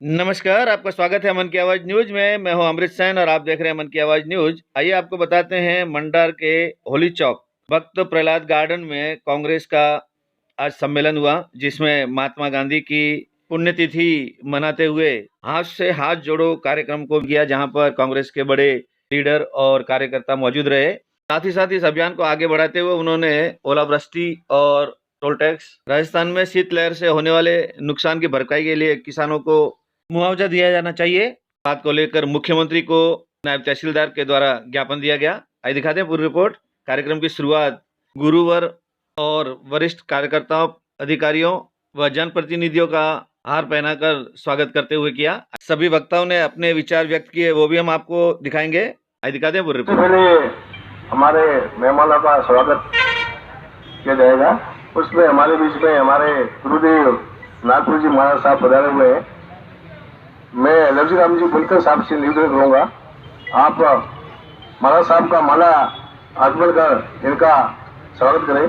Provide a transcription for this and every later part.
नमस्कार, आपका स्वागत है मन की आवाज़ न्यूज़ में। मैं हूं अमृत सैन और आप देख रहे हैं मन की आवाज़ न्यूज़। आइए आपको बताते हैं मंडार के होली चौक भक्त प्रहलाद गार्डन में कांग्रेस का आज सम्मेलन हुआ, जिसमें महात्मा गांधी की पुण्यतिथि मनाते हुए हाथ से हाथ जोड़ो कार्यक्रम को किया, जहां पर कांग्रेस के बड़े लीडर और कार्यकर्ता मौजूद रहे। साथ ही इस अभियान को आगे बढ़ाते हुए उन्होंने ओलावृष्टि और टोल टैक्स, राजस्थान में शीतलहर से होने वाले नुकसान की भरपाई के लिए किसानों को मुआवजा दिया जाना चाहिए, बात को लेकर मुख्यमंत्री को नायब तहसीलदार के द्वारा ज्ञापन दिया गया। आइए दिखाते हैं पूरी रिपोर्ट। कार्यक्रम की शुरुआत गुरुवर और वरिष्ठ कार्यकर्ताओं, अधिकारियों व जनप्रतिनिधियों का हार पहनाकर स्वागत करते हुए किया। सभी वक्ताओं ने अपने विचार व्यक्त किए, वो भी हम आपको दिखाएंगे। आइए दिखाते हैं पूरी रिपोर्ट। पहले हमारे मेहमानों का स्वागत किया जाएगा। उसमें हमारे बीच में हमारे गुरुदेव नागपुर जी महाराज साहब पधारे हुए हैं। मैं लवजी राम जी बुनकर साहब से निवेदन करूंगा, आप महाराज साहब का माला अर्पण कर इनका स्वागत करें।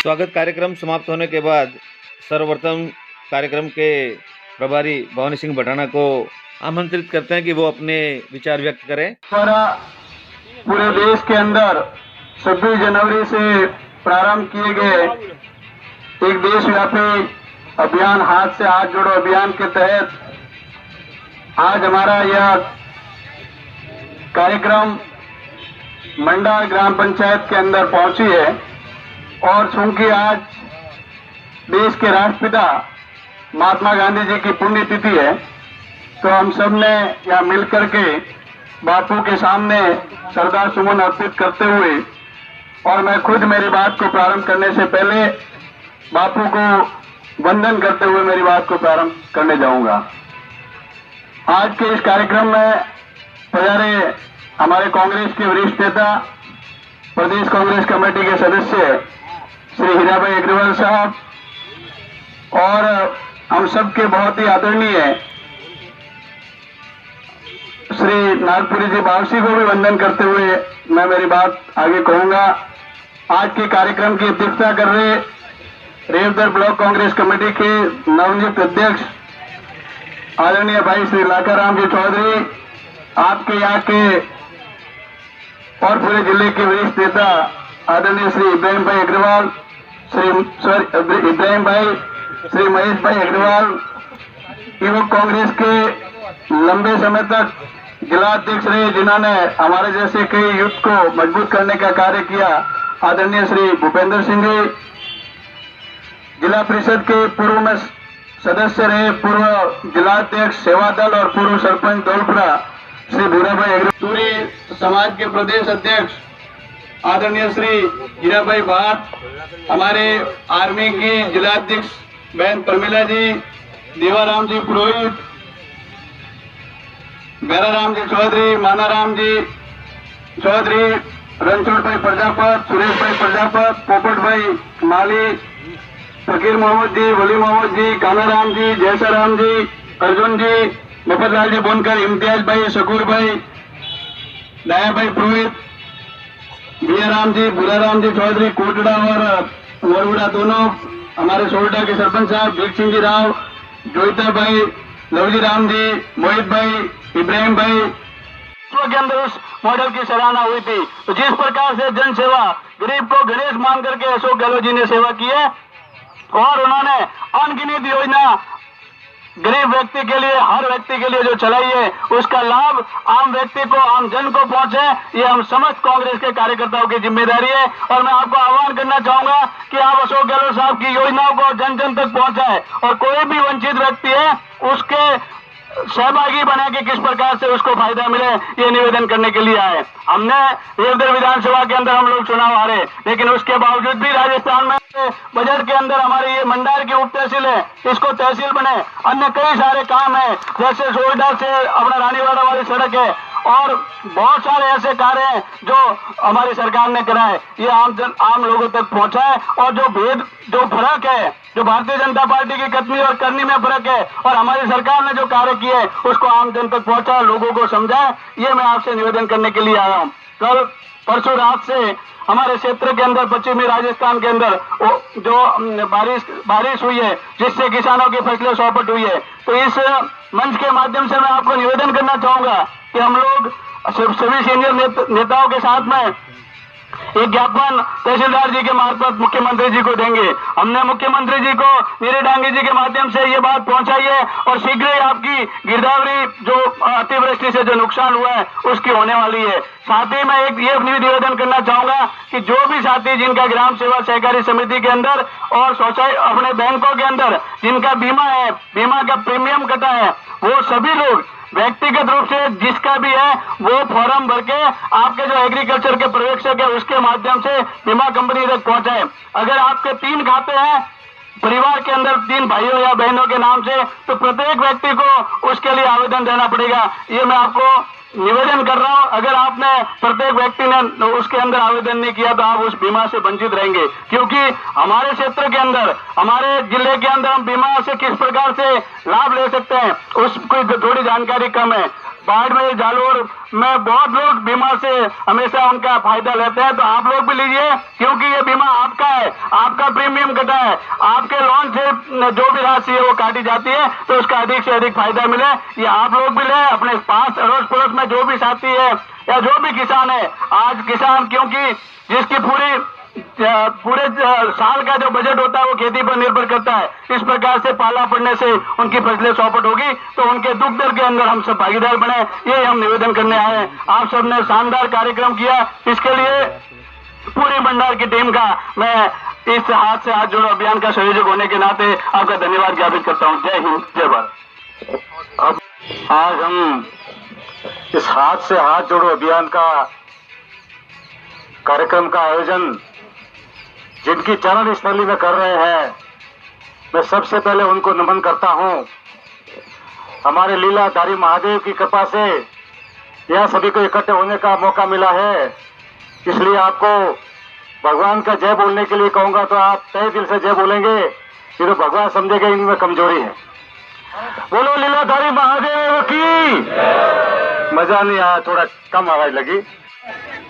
स्वागत कार्यक्रम समाप्त होने के बाद सर्वप्रथम कार्यक्रम के प्रभारी भवानी सिंह भटाना को आमंत्रित करते हैं कि वो अपने विचार व्यक्त करें। पूरे देश के अंदर 26 जनवरी से प्रारंभ किए गए एक देशव्यापी अभियान हाथ से हाथ जोड़ो अभियान के तहत आज हमारा यह कार्यक्रम मंडार ग्राम पंचायत के अंदर पहुंची है। और चूंकि आज देश के राष्ट्रपिता महात्मा गांधी जी की पुण्यतिथि है, तो हम सब ने यहाँ मिलकर के बापू के सामने श्रद्धा सुमन अर्पित करते हुए, और मैं खुद मेरी बात को प्रारंभ करने से पहले बापू को वंदन करते हुए मेरी बात को प्रारंभ करने जाऊंगा। आज के इस कार्यक्रम में पधारे हमारे कांग्रेस के वरिष्ठ नेता, प्रदेश कांग्रेस कमेटी के सदस्य श्री हीराभाई अग्रवाल साहब और हम सबके बहुत ही आदरणीय श्री नागपुरी जी बावसी को भी वंदन करते हुए मैं मेरी बात आगे कहूंगा। आज के कार्यक्रम की अध्यक्षता कर रहे रेवदर ब्लॉक कांग्रेस कमेटी के नवनियुक्त अध्यक्ष आदरणीय भाई श्री लाखाराम जी चौधरी, आपके यहाँ के और पूरे जिले के वरिष्ठ नेता आदरणीय श्री इब्राहिम भाई अग्रवाल, इब्राहिम भाई, श्री महेश भाई अग्रवाल, युवक कांग्रेस के लंबे समय तक जिला अध्यक्ष रहे, जिन्होंने हमारे जैसे कई युद्ध को मजबूत करने का कार्य किया, आदरणीय श्री भूपेंद्र सिंह जी, जिला परिषद के पूर्व में सदस्य रहे, पूर्व जिलाध्यक्ष सेवा दल और पूर्व सरपंच दौलपुरा श्री भूराभाई अग्रवाल, पूरे समाज के प्रदेश अध्यक्ष आदरणीय श्री हीराभाई भाट, हमारे आर्मी के जिलाध्यक्ष बहन प्रमिला जी, देवाराम जी पुरोहित, गैराराम जी चौधरी, मानाराम जी चौधरी, रणछोड़ भाई प्रजापत, सुरेश भाई प्रजापत, पोपट भाई माली, फकीर मोहम्मद जी, वली मोहम्मद जी, कानाराम जी, जयसाराम जी, अर्जुन जी, मफतलाल जी बोनकर, इम्तियाज भाई, शकूर भाई, दया भाई पुरोहित, बियाराम जी, बुराराम जी चौधरी, कोटड़ा और वरुड़ा दोनों, हमारे सोरडा के सरपंच साहब भीख सिंह जी राव, जोईता भाई, लवजी राम जी, मोहित भाई, इब्राहिम भाई के अंदर उस मॉडल की सराहना हुई थी। तो जिस प्रकार से जन सेवा गरीब को गणेश मान करके अशोक गहलोत जी ने सेवा की है और उन्होंने अनगिनत योजना गरीब व्यक्ति के लिए, हर व्यक्ति के लिए जो चलाई है, उसका लाभ आम व्यक्ति को, आम जन को पहुंचे, ये हम समस्त कांग्रेस के कार्यकर्ताओं की जिम्मेदारी है। और मैं आपको आह्वान करना चाहूंगा कि आप अशोक गहलोत साहब की योजनाओं को जन जन तक पहुंचाएं और कोई भी वंचित व्यक्ति है उसके सहभागी बने कि किस प्रकार से उसको फायदा मिले, ये निवेदन करने के लिए आए। हमने रेवदर विधानसभा के अंदर हम लोग चुनाव हारे, लेकिन उसके बावजूद भी राजस्थान में बजट के अंदर हमारे ये मंडार की उप तहसील है, इसको तहसील बने, अन्य कई सारे काम है, जैसे सोयडा से अपना रानीवाड़ा वाली सड़क है और बहुत सारे ऐसे कार्य हैं जो हमारी सरकार ने कराए, ये आम लोगों तक पहुंचाए। और जो फर्क है, जो भारतीय जनता पार्टी की कथनी और करनी में फर्क है और हमारी सरकार ने जो कार्य किए उसको आम जन तक पहुंचाए, लोगों को समझाए, ये मैं आपसे निवेदन करने के लिए आया हूँ। कल परसों रात से हमारे क्षेत्र के अंदर, पश्चिमी राजस्थान के अंदर जो बारिश हुई है, जिससे किसानों की फसलें चौपट हुई है, तो इस मंच के माध्यम से मैं आपको निवेदन करना चाहूंगा कि हम लोग सभी सीनियर नेताओं के साथ में एक ज्ञापन तहसीलदार जी के मार्फत मुख्यमंत्री जी को देंगे। हमने मुख्यमंत्री जी को नीरे डांगी जी के माध्यम से ये बात पहुंचाई है और शीघ्र ही आपकी गिरदावरी जो अतिवृष्टि से जो नुकसान हुआ है उसकी होने वाली है। साथ ही मैं एक ये निवेदन करना चाहूंगा कि जो भी साथी जिनका ग्राम सेवा सहकारी समिति के अंदर और सोसाइटी अपने बैंकों के अंदर जिनका बीमा है, बीमा का प्रीमियम कटा है, वो सभी लोग व्यक्तिगत रूप से जिसका भी है वो फॉर्म भर के आपके जो एग्रीकल्चर के पर्यवेक्षक है उसके माध्यम से बीमा कंपनी तक पहुंचाए। अगर आपके 3 खाते हैं परिवार के अंदर, 3 भाइयों या बहनों के नाम से, तो प्रत्येक व्यक्ति को उसके लिए आवेदन देना पड़ेगा। ये मैं आपको निवेदन कर रहा हूं। अगर आपने प्रत्येक व्यक्ति ने उसके अंदर आवेदन नहीं किया तो आप उस बीमा से वंचित रहेंगे, क्योंकि हमारे क्षेत्र के अंदर, हमारे जिले के अंदर हम बीमा से किस प्रकार से लाभ ले सकते हैं उसकी थोड़ी जानकारी कम है। बाड़मेर, जालोर में बहुत लोग बीमा से हमेशा उनका फायदा लेते हैं, तो आप लोग भी लीजिए, क्योंकि ये बीमा आपका है, आपका प्रीमियम कटा है, आपके लोन से जो भी राशि है वो काटी जाती है, तो उसका अधिक से अधिक फायदा मिले, ये आप लोग भी लें। अपने पास अड़ोस पड़ोस में जो भी साथी है या जो भी किसान है, आज किसान क्योंकि जिसकी पूरे साल का जो बजट होता है वो खेती पर निर्भर करता है, इस प्रकार से पाला पड़ने से उनकी फसलें चौपट होगी, तो उनके दुख दर्द के अंदर हम सब भागीदार बने, ये हम निवेदन करने आए हैं। आप सबने शानदार कार्यक्रम किया, इसके लिए पूरी मंडार की टीम का मैं इस हाथ से हाथ जोड़ो अभियान का संयोजक होने के नाते आपका धन्यवाद ज्ञापित करता हूँ। जय हिंद, जय भारत। अब आज हम इस हाथ से हाथ जोड़ो अभियान का कार्यक्रम का आयोजन जिनकी चरण स्थली में कर रहे हैं, मैं सबसे पहले उनको नमन करता हूं हमारे लीलाधारी महादेव की कृपा से यह सभी को इकट्ठे होने का मौका मिला है। इसलिए आपको भगवान का जय बोलने के लिए कहूंगा तो आप तहे दिल से जय बोलेंगे, ये तो भगवान समझेगा इनमें कमजोरी है। बोलो लीलाधारी महादेव की। मजा नहीं आया, थोड़ा कम आवाज लगी।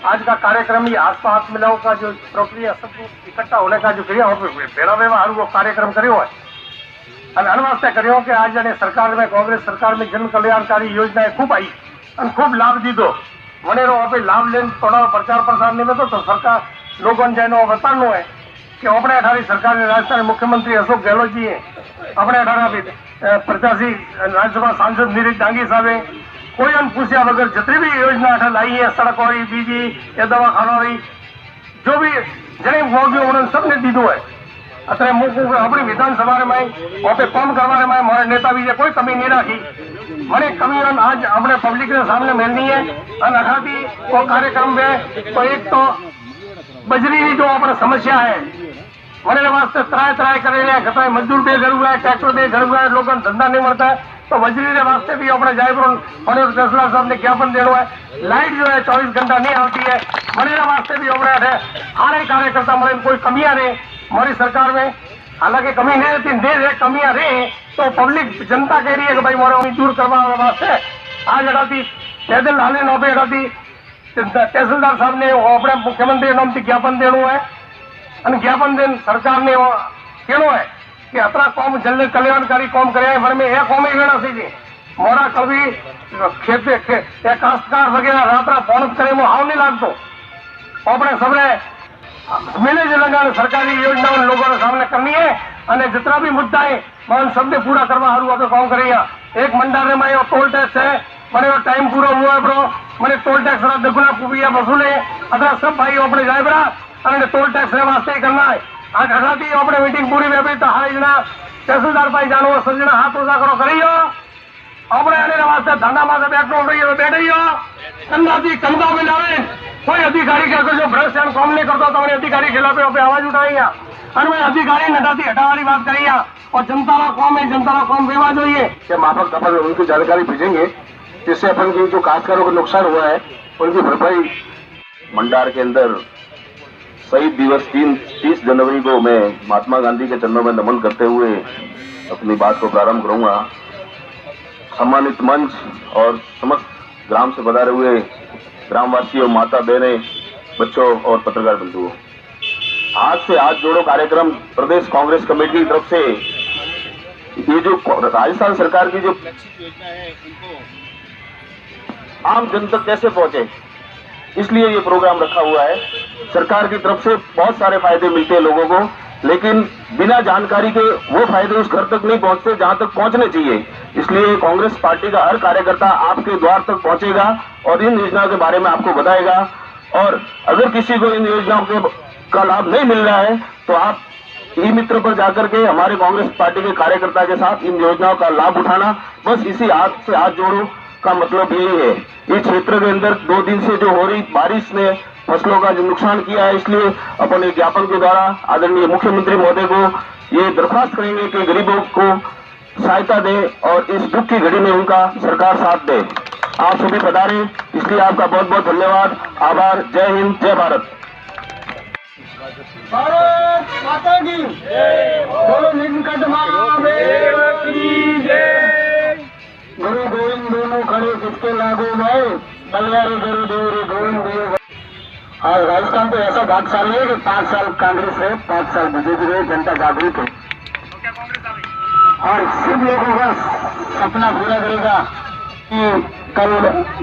आज का कार्यक्रम ही आसपास मिलाओं का जो प्रक्रिया सब इकट्ठा होने का जो क्रिया भेड़ा व्यवहार वो कार्यक्रम करो है અને આના વાસ્તે કર્યો કે आज जने सरकार में कांग्रेस सरकार में जन कल्याणकारी योजनाएं खूब आई और खूब लाभ दीधो મને આપણે લાભ લઈને થોડા પ્રચાર પ્રસાર નિમિત્તે તો સરકાર લોકોને જઈને બતાવવાનું है कि अपने अठारी सरकार ने राजस्थान मुख्यमंत्री अशोक गहलोत जी अपने 18 प्रत्याशी राज्यसभा सांसद नीरज डांगी साहब कोई अन पूछा बगैर जितनी भी योजना अठा लाई है, सड़क वाली, बीजी या दवाखाना वाली, जो भी जने मांगी उन्होंने सबने दीधो है। अतः अपनी विधानसभा में वहाँ पे काम करवाने में हमारे नेता भी कोई कमी नहीं रखी। मैंने कमी आज अपने पब्लिक के सामने मिलनी है और अठाती वो कार्यक्रम में तो एक तो बजरी की जो अपनी समस्या है मैंने वास्ते त्राय त्राय करे कतई मजदूर बेघर हुआ है, ट्रैक्टर बेघर हुआ है, लोगों को धंधा नहीं मिलता है तो वजरी के वास्ते भी अपने जायपुर मनोहर कैसला साहब ने ज्ञापन देना है। लाइट जो है 24 घंटा नहीं आती है, मैंने वास्ते भी अपने हर कार्यकर्ता मेरे कोई कमियां रहे हमारी सरकार में, हालांकि कमी नहीं रहती, दे कमियां रहे तो पब्लिक जनता कह रही है कि भाई मोरे दूर करवाने वास्ते आज अड़ाती पैदल हाले नौबे अड़ाती तहसीलदार साहब ने अपने मुख्यमंत्री नाम से ज्ञापन देना है और ज्ञापन देन सरकार ने कहना है कि अतरा कौम जल्द कल्याणकारी कौम करे मन में एक कौम ही लेना चाहिए। मोरा कभी खेत काश्तकार वगैरह रात्रा पौनत करे वो हाव नहीं लागतो अपने सबने मिले जुलकर सरकारी योजनाओं लोगों ने सामने करनी है और जितना भी मुद्दा है मैं सबने पूरा करवा हारू आप काम करें। एक मंडारे में टोल टैक्स है मैंने टाइम पूरा हुआ है ब्रो, मैंने टोल टैक्स दुगुना पुबिया वसूले अतरा सब भाई अपने जाए बरा और टोल टैक्स वास्ते ही करना है। आज हटाती अपने मीटिंग पूरी में तो हर जना तहसीलदार भाई जानो सजना हाथ ऊंचा करो करियो अपने आने वास्ते धंधा में बैठो रही हो बैठे हो कंधाती कंधा में लावे कोई अधिकारी का जो भ्रष्टाचार काम नहीं करता तो मैंने अधिकारी खिलाफ आवाज उठाई और मैं अधिकारी नटाती हटा वाली बात करी और जनता का कौम है, जनता का कौम विवाद हुई है माफक दफा उनकी जानकारी भेजेंगे जिससे अपन की जो काश्तकारों को नुकसान हुआ है उनकी भरपाई। मंडार के अंदर शहीद दिवस 30 जनवरी को मैं महात्मा गांधी के चरणों में नमन करते हुए अपनी बात को प्रारंभ करूंगा। सम्मानित मंच और समस्त ग्राम से पधारे हुए ग्रामवासियों, माता बहनें, बच्चों और पत्रकार बंधुओं, आज से हाथ जोड़ो कार्यक्रम प्रदेश कांग्रेस कमेटी की तरफ से ये जो राजस्थान सरकार की जो योजना है उनको आम जन तक कैसे पहुंचे इसलिए ये प्रोग्राम रखा हुआ है। सरकार की तरफ से बहुत सारे फायदे मिलते हैं लोगों को, लेकिन बिना जानकारी के वो फायदे उस घर तक नहीं पहुंचते जहां तक पहुंचने चाहिए। इसलिए कांग्रेस पार्टी का हर कार्यकर्ता आपके द्वार तक पहुंचेगा और इन योजनाओं के बारे में आपको बताएगा। और अगर किसी को इन योजनाओं का लाभ नहीं मिल रहा है तो आप ई मित्र पर जाकर के हमारे कांग्रेस पार्टी के कार्यकर्ता के साथ इन योजनाओं का लाभ उठाना, बस इसी हाथ से हाथ जोड़ो का मतलब यही है। इस क्षेत्र के अंदर 2 दिन से जो हो रही बारिश ने फसलों का जो नुकसान किया है, इसलिए अपन एक ज्ञापन के द्वारा आदरणीय मुख्यमंत्री महोदय को ये दरख्वास्त करेंगे कि गरीबों को सहायता दे और इस दुख की घड़ी में उनका सरकार साथ दे। आप सभी पधारे, इसलिए आपका बहुत बहुत धन्यवाद, आभार। जय हिंद, जय भारत। भारत माता की बोलो नीलकंठ महादेव की जय। गुरु गोविंद दोनों खड़े किसके लागू भाई बलवारी गुरु देव गोविंद देव। और राजस्थान तो ऐसा भाग्यशाली है कि 5 साल कांग्रेस है, 5 साल बीजेपी रहे, जनता जागरूक है और सब लोगों का सपना पूरा करेगा कि कल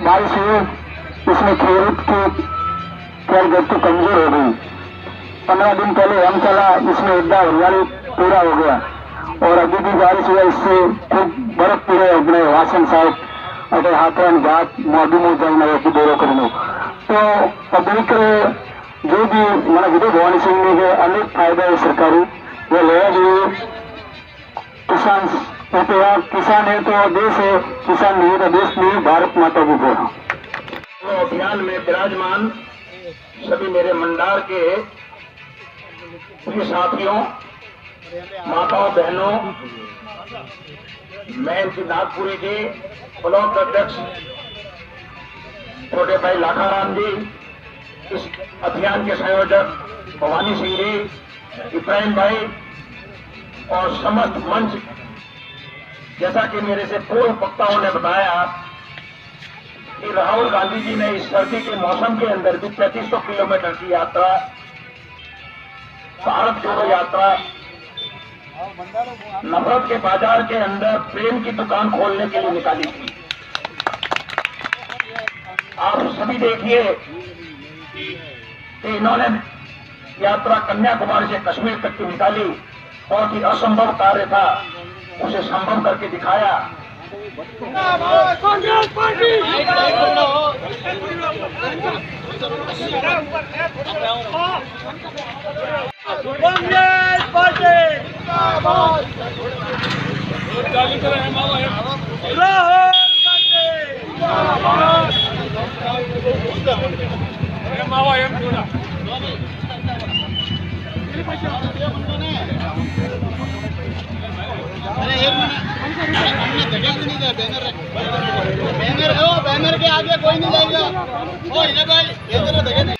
बारिश हुई इसमें खेत की गति कमजोर हो गई। 15 दिन पहले हम चला, इसमें एकदम हरियाली पूरा हो गया और अभी भी बारिश हुआ, इससे खूब बर्फ पूरे अपने वासन साहब अगर हाथन घाट मोदी में जाना की दौरो करने तो पब्लिक जो भी मन विधि भवानी सिंह ने अनेक फायदा है सरकारी वो लेना चाहिए। किसान किसान है तो देश है, किसान नहीं तो देश नहीं, भारत माता की जय। अभियान में विराजमान सभी मेरे मंडार के प्रिय साथियों, माताओं, बहनों, मैं इनकी नागपुरी जी, ब्लॉक अध्यक्ष छोटे भाई लाखाराम जी, इस अभियान के संयोजक भवानी सिंह जी, इब्राहिम भाई और समस्त मंच, जैसा कि मेरे से पूर्व वक्ताओं ने बताया कि राहुल गांधी जी ने इस सर्दी के मौसम के अंदर भी 3500 किलोमीटर की यात्रा, भारत जोड़ो यात्रा, नफरत के बाजार के अंदर प्रेम की दुकान खोलने के लिए निकाली थी। आप सभी देखिए कि इन्होंने यात्रा कन्याकुमारी से कश्मीर तक की निकाली। बहुत ही असंभव कार्य था, उसे संभव करके दिखाया। कांग्रेस पार्टी बैनर के आगे कोई नहीं जाएगा। ओ इधर भाई, इधर देखिए।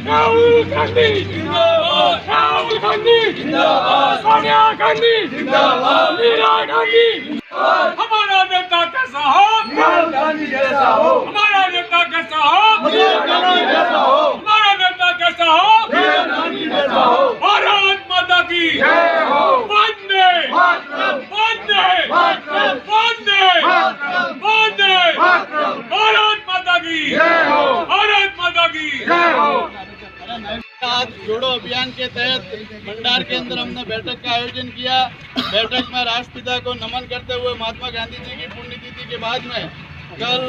राहुल गांधी जिंदाबाद, राहुल गांधी जिंदाबाद, सोनिया गांधी जिंदाबाद, इंदिरा गांधी जिंदाबाद। हमारा नेता कैसा हो? राहुल गांधी जैसा हो। हमारा नेता कैसा हो? इंदिरा गांधी जैसा हो। हमारा नेता कैसा हो? इंदिरा गांधी जैसा हो। भारत माता की जय हो। वंदे मातरम, वंदे मातरम, वंदे मातरम, वंदे मातरम। भारत माता की जय हो। भारत माता की जय हो। आज जोड़ो अभियान के तहत मंडार के अंदर हमने बैठक का आयोजन किया। बैठक में राष्ट्रपिता को नमन करते हुए महात्मा गांधी जी की पुण्यतिथि के बाद में कल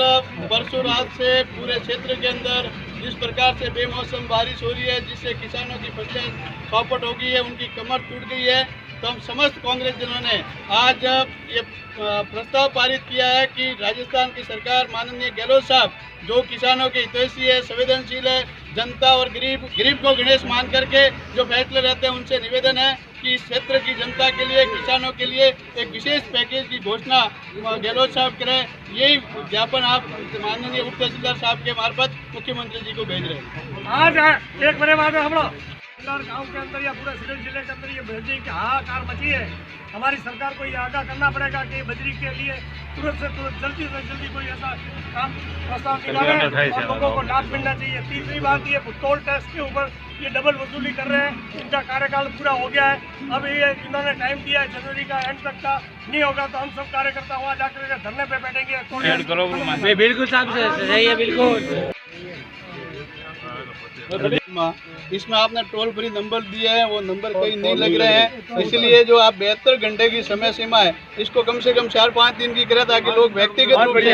परसों रात से पूरे क्षेत्र के अंदर जिस प्रकार से बेमौसम बारिश हो रही है, जिससे किसानों की फसलें चौपट हो गई है, उनकी कमर टूट गई है, तो हम समस्त कांग्रेस जनों ने आज ये प्रस्ताव पारित किया है कि राजस्थान की सरकार माननीय गहलोत साहब जो किसानों के हितैषी है, संवेदनशील है, जनता और गरीब को गणेश मान करके जो फैसले रहते हैं, उनसे निवेदन है कि इस क्षेत्र की जनता के लिए, किसानों के लिए एक विशेष पैकेज की घोषणा गहलोत साहब करें। यही ज्ञापन आप माननीय उप तहसीलदार साहब के मार्फत मुख्यमंत्री जी को भेज रहे हैं। आज एक महीने बाद हम लोग गाँव के अंदर या पूरे सिरोही जिले के अंदर ये बजरी की हाहाकार मची है। हमारी सरकार को ये आगाह करना पड़ेगा कि बजरी के लिए तुरंत से तुरंत जल्दी से जल्दी कोई ऐसा काम प्रस्ताव निकाले और लोगों को लाभ मिलना चाहिए। तीसरी बात, ये टोल टैक्स के ऊपर ये डबल वसूली कर रहे हैं, इनका कार्यकाल पूरा हो गया है। अब ये इन्होंने टाइम दिया है जनवरी का एंड तक का, नहीं होगा तो हम सब कार्यकर्ता वहाँ जाकर धरने पे बैठेंगे। बिल्कुल साहब सही है, बिल्कुल। इसमें आपने टोल फ्री नंबर दिए हैं, वो नंबर कहीं नहीं लग रहे हैं, इसलिए जो आप 72 घंटे की समय सीमा है, इसको कम से कम 4-5 दिन की करें ताकि लोग व्यक्तिगत रूप से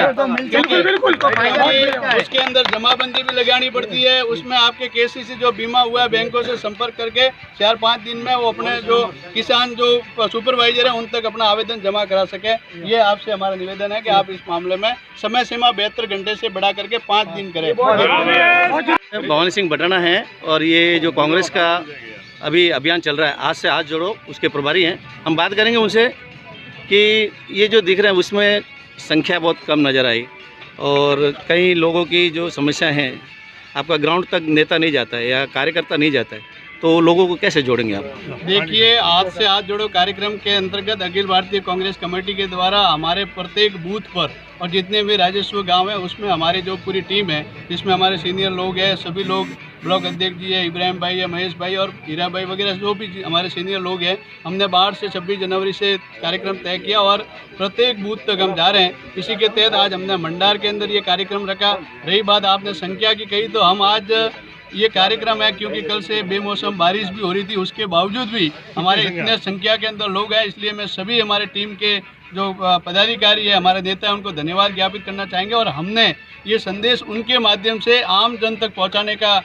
उसके अंदर जमाबंदी भी लगानी पड़ती है। उसमें आपके केसीसी जो बीमा हुआ है, बैंकों से संपर्क करके 4-5 दिन में वो अपने जो किसान जो सुपरवाइजर है उन तक अपना आवेदन जमा करा सके। ये आपसे हमारा निवेदन है कि आप इस मामले में समय सीमा 72 घंटे से बढ़ा करके 5 दिन करें। भवानी सिंह बटाना है और ये जो कांग्रेस का अभी अभियान चल रहा है, आज से हाथ जोड़ो, उसके प्रभारी हैं। हम बात करेंगे उनसे कि ये जो दिख रहे हैं उसमें संख्या बहुत कम नज़र आई और कई लोगों की जो समस्या हैं, आपका ग्राउंड तक नेता नहीं जाता है या कार्यकर्ता नहीं जाता है, तो लोगों को कैसे जोड़ेंगे आप? देखिए, आज से हाथ जोड़ो कार्यक्रम के अंतर्गत अखिल भारतीय कांग्रेस कमेटी के द्वारा हमारे प्रत्येक बूथ पर और जितने भी राजस्व गांव हैं उसमें हमारी जो पूरी टीम है, जिसमें हमारे सीनियर लोग हैं, सभी लोग, ब्लॉक अध्यक्ष जी है, इब्राहिम भाई है, महेश भाई और हीरा भाई वगैरह जो भी हमारे सीनियर लोग हैं, हमने 12 से 26 जनवरी से कार्यक्रम तय किया और प्रत्येक बूथ तक हम जा रहे हैं। इसी के तहत आज हमने मंडार के अंदर ये कार्यक्रम रखा। रही बात आपने संख्या की कही, तो हम आज ये कार्यक्रम है क्योंकि कल से बेमौसम बारिश भी हो रही थी, उसके बावजूद भी हमारे इतने संख्या के अंदर लोग हैं, इसलिए मैं सभी हमारे टीम के जो पदाधिकारी है, हमारे नेता हैं, उनको धन्यवाद ज्ञापित करना चाहेंगे। और हमने ये संदेश उनके माध्यम से आम जन तक पहुंचाने का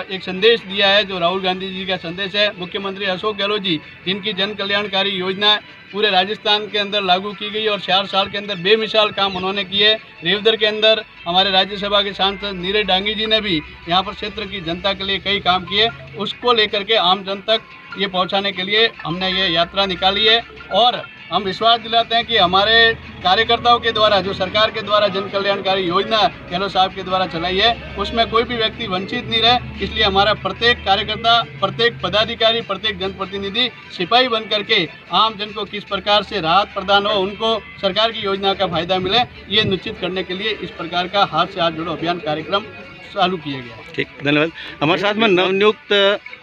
एक संदेश दिया है, जो राहुल गांधी जी का संदेश है। मुख्यमंत्री अशोक गहलोत जी, जिनकी जन कल्याणकारी योजना पूरे राजस्थान के अंदर लागू की गई और 4 साल के अंदर बेमिसाल काम उन्होंने किए। रेवदर के अंदर हमारे राज्यसभा के सांसद नीरज डांगी जी ने भी यहाँ पर क्षेत्र की जनता के लिए कई काम किए, उसको लेकर के आम जन तक ये पहुंचाने के लिए हमने ये यात्रा निकाली है। और हम विश्वास दिलाते हैं कि हमारे कार्यकर्ताओं के द्वारा जो सरकार के द्वारा जन कल्याणकारी योजना गहलोत साहब के द्वारा चलाई है उसमें कोई भी व्यक्ति वंचित नहीं रहे। इसलिए हमारा प्रत्येक कार्यकर्ता, प्रत्येक पदाधिकारी, प्रत्येक जनप्रतिनिधि सिपाही बन करके आम जन को किस प्रकार से राहत प्रदान हो, उनको सरकार की योजना का फायदा मिले, ये निश्चित करने के लिए इस प्रकार का हाथ से हाथ जोड़ो अभियान कार्यक्रम चालू किया गया। ठीक, धन्यवाद। हमारे साथ में नवनियुक्त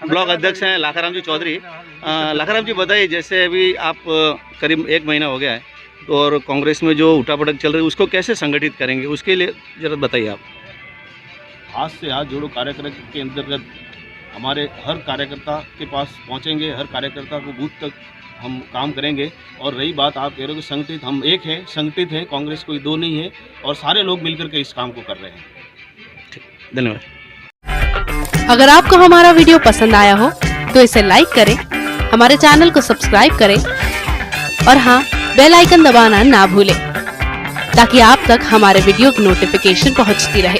ब्लॉक अध्यक्ष हैं लाखाराम जी चौधरी। लाखाराम जी बताइए, जैसे अभी आप करीब 1 महीना हो गया है तो और कांग्रेस में जो उठापटक चल रही है उसको कैसे संगठित करेंगे, उसके लिए जरा बताइए आप। हाथ से हाथ जोड़ो कार्यक्रम के अंतर्गत हमारे हर कार्यकर्ता के पास पहुंचेंगे, हर कार्यकर्ता को बूथ तक हम काम करेंगे। और रही बात आप कह रहे हो कि संगठित, हम एक है, संगठित है, कांग्रेस कोई दो नहीं है और सारे लोग मिलकर के इस काम को कर रहे हैं। धन्यवाद। अगर आपको हमारा वीडियो पसंद आया हो तो इसे लाइक करें, हमारे चैनल को सब्सक्राइब करें और हाँ, बेल आइकन दबाना ना भूलें ताकि आप तक हमारे वीडियो की नोटिफिकेशन पहुंचती रहे।